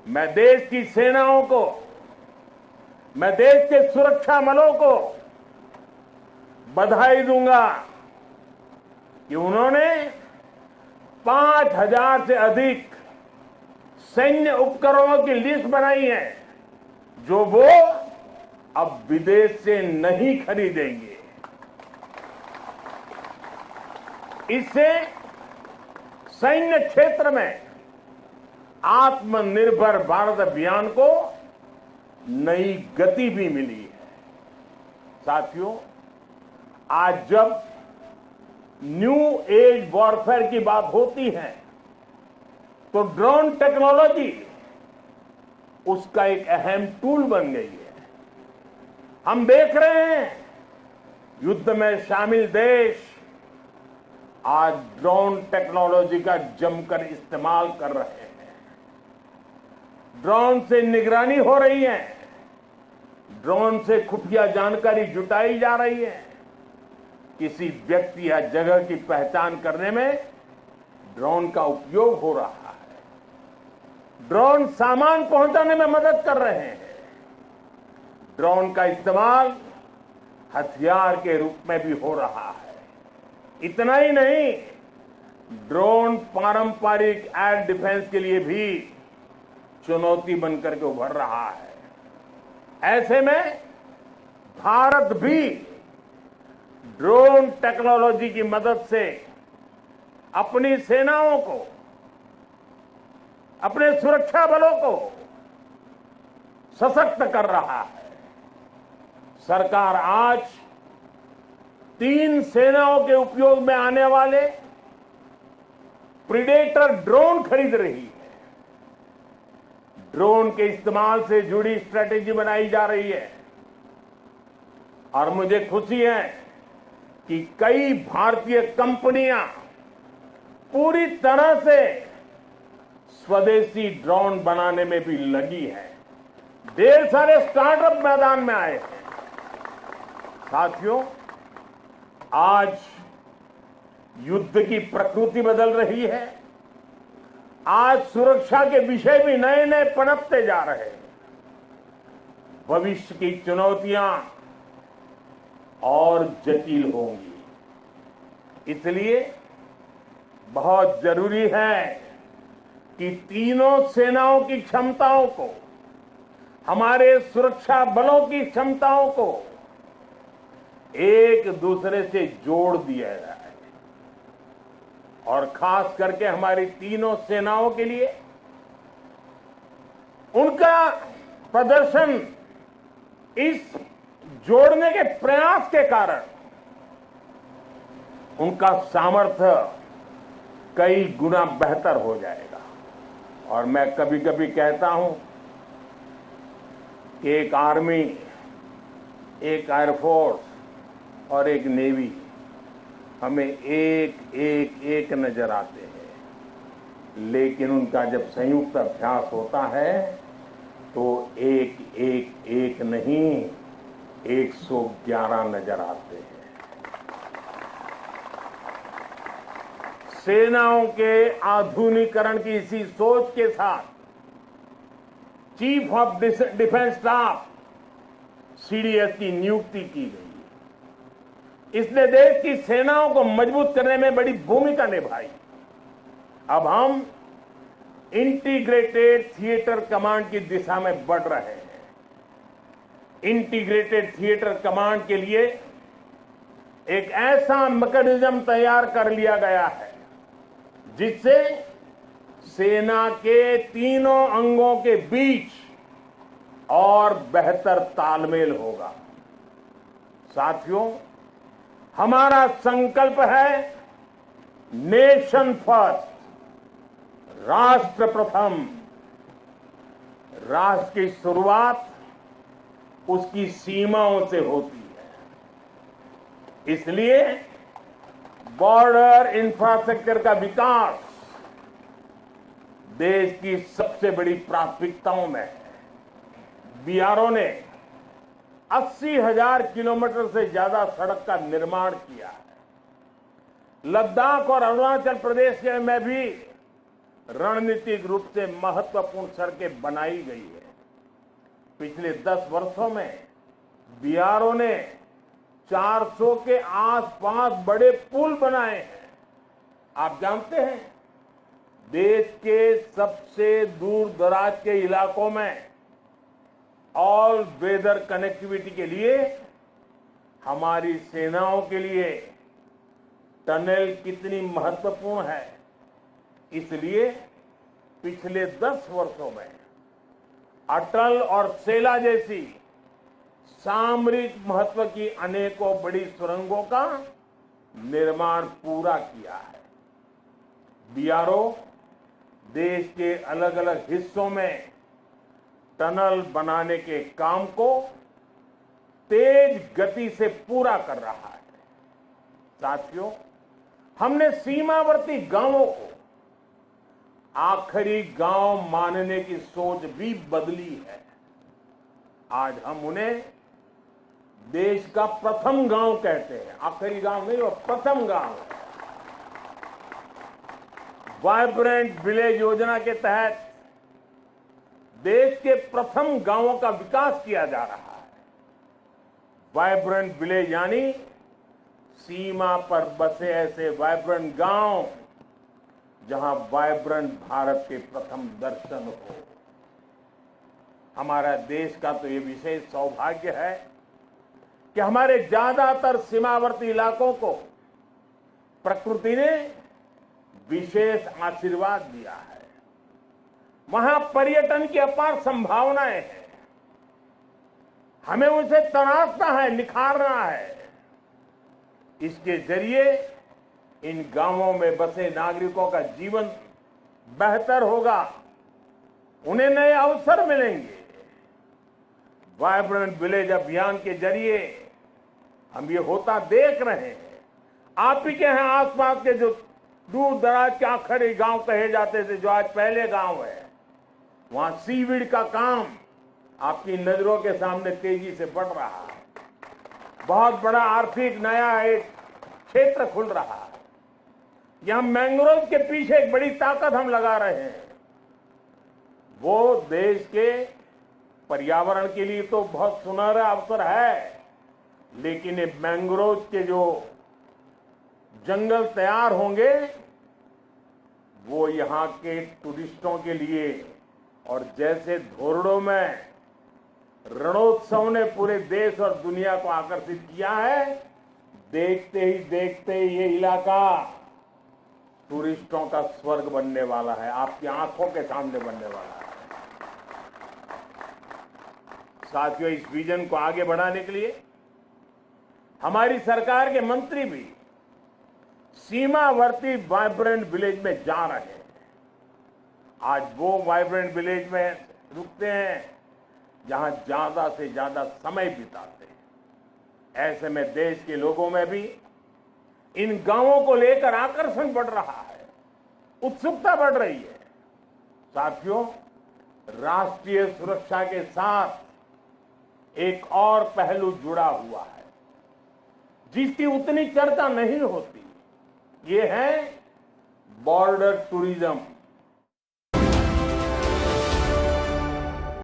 मैं देश की सेनाओं को, मैं देश के सुरक्षा बलों को बधाई दूंगा कि उन्होंने 5,000 से अधिक सैन्य उपकरणों की लिस्ट बनाई है जो वो अब विदेश से नहीं खरीदेंगे। इससे सैन्य क्षेत्र में आत्मनिर्भर भारत अभियान को नई गति भी मिली है। साथियों, आज जब न्यू एज वॉरफेयर की बात होती है तो ड्रोन टेक्नोलॉजी उसका एक अहम टूल बन गई है। हम देख रहे हैं युद्ध में शामिल देश आज ड्रोन टेक्नोलॉजी का जमकर इस्तेमाल कर रहे हैं। ड्रोन से निगरानी हो रही है, ड्रोन से खुफिया जानकारी जुटाई जा रही है, किसी व्यक्ति या जगह की पहचान करने में ड्रोन का उपयोग हो रहा है। ड्रोन सामान पहुंचाने में मदद कर रहे हैं। ड्रोन का इस्तेमाल हथियार के रूप में भी हो रहा है। इतना ही नहीं, ड्रोन पारंपरिक एयर डिफेंस के लिए भी चुनौती बनकर के उभर रहा है। ऐसे में भारत भी ड्रोन टेक्नोलॉजी की मदद से अपनी सेनाओं को, अपने सुरक्षा बलों को सशक्त कर रहा है। सरकार आज 3 सेनाओं के उपयोग में आने वाले प्रीडेटर ड्रोन खरीद रही है। ड्रोन के इस्तेमाल से जुड़ी स्ट्रेटेजी बनाई जा रही है और मुझे खुशी है कि कई भारतीय कंपनियां पूरी तरह से स्वदेशी ड्रोन बनाने में भी लगी है। ढेर सारे स्टार्टअप मैदान में आए हैं। साथियों, आज युद्ध की प्रकृति बदल रही है। आज सुरक्षा के विषय भी नए नए पनपते जा रहे हैं। भविष्य की चुनौतियां और जटिल होंगी। इसलिए बहुत जरूरी है कि तीनों सेनाओं की क्षमताओं को, हमारे सुरक्षा बलों की क्षमताओं को एक दूसरे से जोड़ दिया जाए और खास करके हमारी तीनों सेनाओं के लिए उनका प्रदर्शन इस जोड़ने के प्रयास के कारण उनका सामर्थ्य कई गुना बेहतर हो जाएगा। और मैं कभी कभी कहता हूं कि एक आर्मी, एक एयरफोर्स और एक नेवी हमें एक नजर आते हैं, लेकिन उनका जब संयुक्त अभ्यास होता है तो एक नहीं 111 नजर आते हैं। सेनाओं के आधुनिकीकरण की इसी सोच के साथ chief of defence staff CDS की नियुक्ति की गई। इसने देश की सेनाओं को मजबूत करने में बड़ी भूमिका निभाई। अब हम इंटीग्रेटेड थिएटर कमांड की दिशा में बढ़ रहे हैं। इंटीग्रेटेड थिएटर कमांड के लिए एक ऐसा मैकेनिज्म तैयार कर लिया गया है जिससे सेना के तीनों अंगों के बीच और बेहतर तालमेल होगा। साथियों, हमारा संकल्प है नेशन फर्स्ट, राष्ट्र प्रथम। राष्ट्र की शुरुआत उसकी सीमाओं से होती है। इसलिए बॉर्डर इंफ्रास्ट्रक्चर का विकास देश की सबसे बड़ी प्राथमिकताओं में है। बीआरओ ने 80,000 किलोमीटर से ज्यादा सड़क का निर्माण किया है। लद्दाख और अरुणाचल प्रदेश में भी रणनीतिक रूप से महत्वपूर्ण सड़कें बनाई गई है। पिछले 10 वर्षों में बीआरओ ने 400 के आसपास बड़े पुल बनाए हैं। आप जानते हैं, देश के सबसे दूर दराज के इलाकों में ऑल वेदर कनेक्टिविटी के लिए हमारी सेनाओं के लिए टनल कितनी महत्वपूर्ण है। इसलिए पिछले 10 वर्षों में अटल और सेला जैसी सामरिक महत्व की अनेकों बड़ी सुरंगों का निर्माण पूरा किया है। बीआरओ देश के अलग अलग हिस्सों में टनल बनाने के काम को तेज गति से पूरा कर रहा है। साथियों, हमने सीमावर्ती गांवों को आखिरी गांव मानने की सोच भी बदली है। आज हम उन्हें देश का प्रथम गांव कहते हैं। आखिरी गांव नहीं, वो प्रथम गांव है। वाइब्रेंट विलेज योजना के तहत देश के प्रथम गांवों का विकास किया जा रहा है। वाइब्रेंट विलेज यानी सीमा पर बसे ऐसे वाइब्रेंट गांव जहां वाइब्रेंट भारत के प्रथम दर्शन हो। हमारा देश का तो ये विशेष सौभाग्य है कि हमारे ज्यादातर सीमावर्ती इलाकों को प्रकृति ने विशेष आशीर्वाद दिया है। वहां पर्यटन की अपार संभावनाएं हैं। हमें उसे तराशना है, निखारना है। इसके जरिए इन गांवों में बसे नागरिकों का जीवन बेहतर होगा, उन्हें नए अवसर मिलेंगे। वाइब्रेंट विलेज अभियान के जरिए हम ये होता देख रहे हैं। आप ही के यहाँ आसपास के जो दूर दराज के आखिरी गांव कहे जाते थे, जो आज पहले गांव है, वहां सीविड का काम आपकी नजरों के सामने तेजी से बढ़ रहा है। बहुत बड़ा आर्थिक नया एक क्षेत्र खुल रहा है। यहां मैंग्रोव के पीछे एक बड़ी ताकत हम लगा रहे हैं। वो देश के पर्यावरण के लिए तो बहुत सुनहरा अवसर है, लेकिन ये मैंग्रोव के जो जंगल तैयार होंगे वो यहाँ के टूरिस्टों के लिए, और जैसे धोरडो में रणोत्सव ने पूरे देश और दुनिया को आकर्षित किया है, देखते ही देखते ये इलाका टूरिस्टों का स्वर्ग बनने वाला है, आपकी आंखों के सामने बनने वाला है। साथियों, इस विजन को आगे बढ़ाने के लिए हमारी सरकार के मंत्री भी सीमावर्ती वाइब्रेंट विलेज में जा रहे हैं। आज वो वाइब्रेंट विलेज में रुकते हैं जहां ज्यादा से ज्यादा समय बिताते हैं। ऐसे में देश के लोगों में भी इन गांवों को लेकर आकर्षण बढ़ रहा है, उत्सुकता बढ़ रही है। साथियों, राष्ट्रीय सुरक्षा के साथ एक और पहलू जुड़ा हुआ है जिसकी उतनी चर्चा नहीं होती। ये है बॉर्डर टूरिज्म।